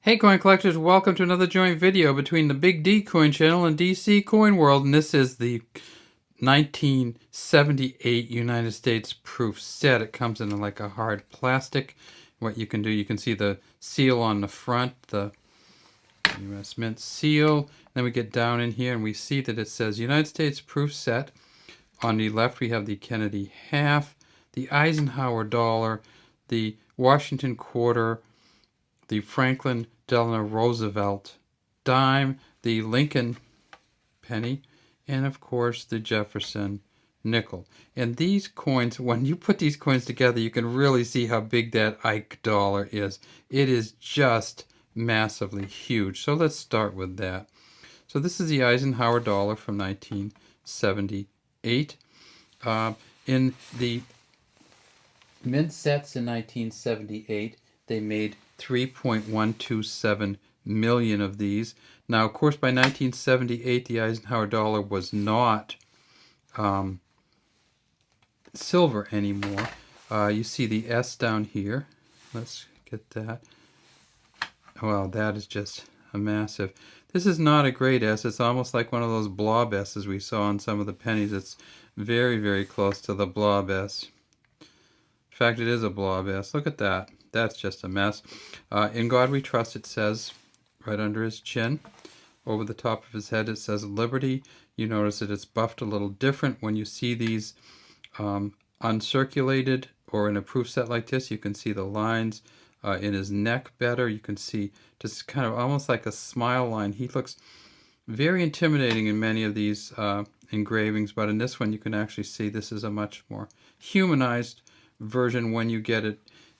Hey coin collectors, welcome to another joint video between the Big D Coin Channel and DC Coin World, and this is the 1978 United States proof set. It comes in like a hard plastic. What you can do, you can see the seal on the front, the US Mint seal. Then we get down in here and we see that it says United States proof set. On the left we have the Kennedy half, the Eisenhower dollar, the Washington quarter, the Franklin Delano Roosevelt dime, the Lincoln penny, and of course the Jefferson nickel. And these coins, when you put these coins together, you can really see how big that Ike dollar is. It is just massively huge. So let's start with that. So this is the Eisenhower dollar from 1978. In the mint sets in 1978, they made 3.127 million of these. Now, of course, by 1978, the Eisenhower dollar was not silver anymore. You see the S down here. Let's get that. Wow, that is just a massive. This is not a great S. It's almost like one of those blob S's we saw on some of the pennies. It's very, very close to the blob S. In fact, it is a blob S. Look at that. That's just a mess. In God We Trust, it says right under his chin. Over the top of his head, it says Liberty. You notice that it's buffed a little different when you see these uncirculated or in a proof set like this. You can see the lines in his neck better. You can see just kind of almost like a smile line. He looks very intimidating in many of these engravings, but in this one you can actually see this is a much more humanized version when you get it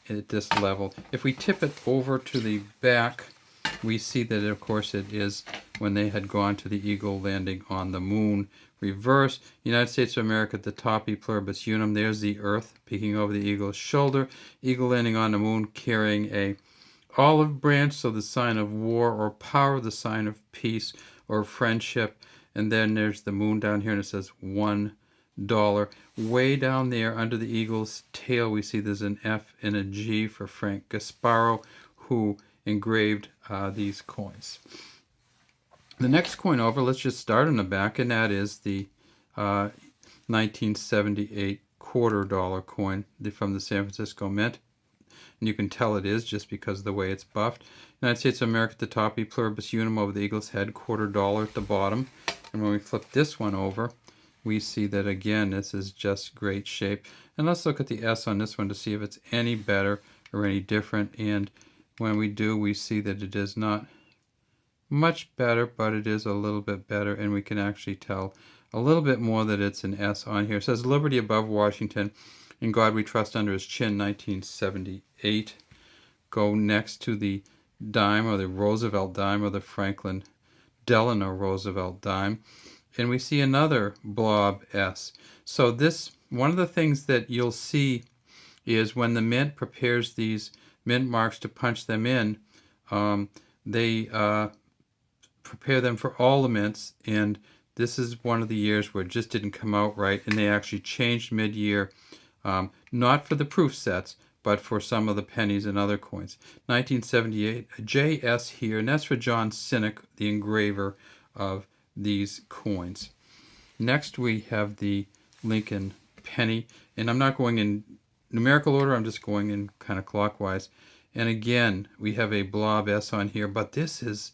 at this level. If we tip it over to the back, we see that of course it is when they had gone to the eagle landing on the moon. Reverse, United States of America at the top, E pluribus unum. There's the earth peeking over the eagle's shoulder. Eagle landing on the moon carrying a olive branch, so the sign of war or power, the sign of peace or friendship. And then there's the moon down here and it says $1. Way down there under the eagle's tail, we see there's an F and a G for Frank Gasparo, who engraved these coins. The next coin over, let's just start in the back, and that is the 1978 $quarter coin from the San Francisco Mint. And you can tell it is just because of the way it's buffed. United States of America at the top, E pluribus unum over the eagle's head, $quarter at the bottom. And when we flip this one over, we see that again, this is just great shape. And let's look at the S on this one to see if it's any better or any different. And when we do, we see that it is not much better, but it is a little bit better. And we can actually tell a little bit more that it's an S on here. It says Liberty above Washington. In God We Trust under his chin, 1978. Go next to the dime, or the Roosevelt dime, or the Franklin Delano Roosevelt dime. And we see another blob S. So this, one of the things that you'll see is when the mint prepares these mint marks to punch them in, they prepare them for all the mints, and this is one of the years where it just didn't come out right, and they actually changed mid-year, not for the proof sets, but for some of the pennies and other coins. 1978, a JS here, and that's for John Sinek, the engraver of these coins. Next we have the Lincoln penny, and I'm not going in numerical order, I'm just going in kind of clockwise. And again, we have a blob S on here, but this is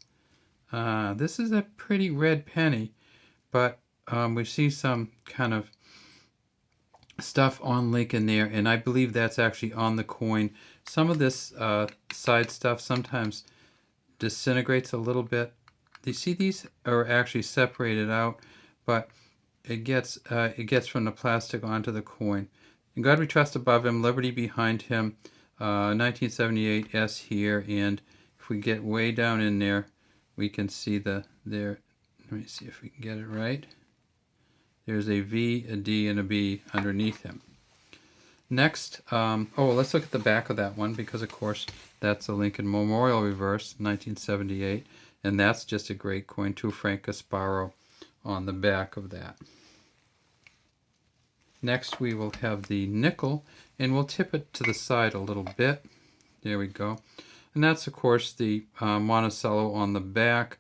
a pretty red penny, but we see some kind of stuff on Lincoln there, and I believe that's actually on the coin. Some of this side stuff sometimes disintegrates a little bit. You see these are actually separated out, but it gets from the plastic onto the coin. In God We Trust above him, Liberty behind him, 1978 S here, and if we get way down in there, we can see there. Let me see if we can get it right. There's a V, a D, and a B underneath him. Next, let's look at the back of that one, because of course that's a Lincoln Memorial reverse, 1978. And that's just a great coin too, Frank Gasparo on the back of that. Next we will have the nickel, and we'll tip it to the side a little bit. There we go. And that's, of course, the Monticello on the back,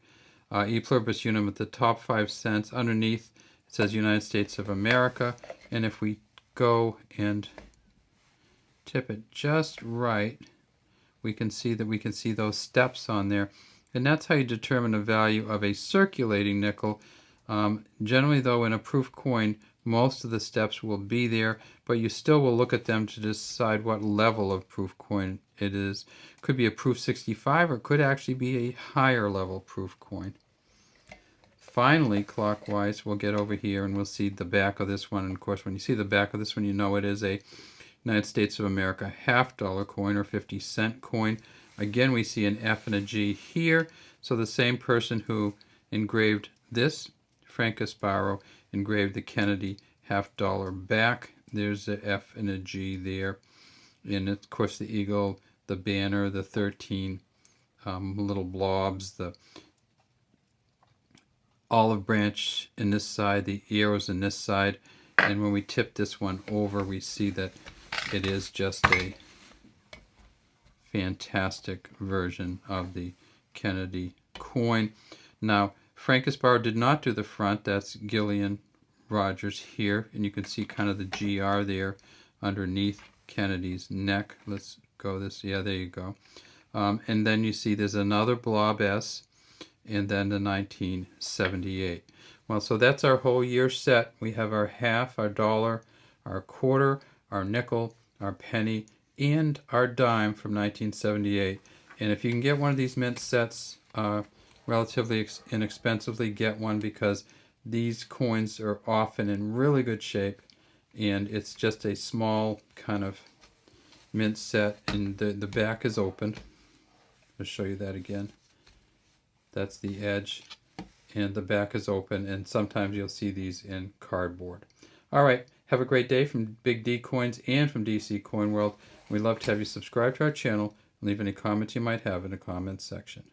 E pluribus unum at the top 5 cents. Underneath, it says United States of America. And if we go and tip it just right, we can see those steps on there. And that's how you determine the value of a circulating nickel. Generally, though, in a proof coin, most of the steps will be there, but you still will look at them to decide what level of proof coin it is. Could be a proof 65, or it could actually be a higher level proof coin. Finally, clockwise, we'll get over here and we'll see the back of this one. And of course, when you see the back of this one, you know it is a United States of America $half coin or 50-cent coin. Again, we see an F and a G here. So the same person who engraved this, Frank Sparrow, engraved the Kennedy $half back. There's a F and a G there. And of course the eagle, the banner, the 13 little blobs, the olive branch in this side, the arrows in this side. And when we tip this one over, we see that it is just a fantastic version of the Kennedy coin. Now, Frank Sparrow did not do the front. That's Gillian Rogers here. And you can see kind of the GR there underneath Kennedy's neck. Let's go this. Yeah, there you go. And then you see there's another blob S, and then the 1978. Well, so that's our whole year set. We have our half, our dollar, our quarter, our nickel, our penny, and our dime from 1978. And if you can get one of these mint sets relatively inexpensively, get one, because these coins are often in really good shape, and it's just a small kind of mint set, and the back is open. I'll show you that again. That's the edge, and the back is open, and sometimes you'll see these in cardboard. All right, have a great day from Big D Coins and from DC Coin World. We'd love to have you subscribe to our channel and leave any comments you might have in the comments section.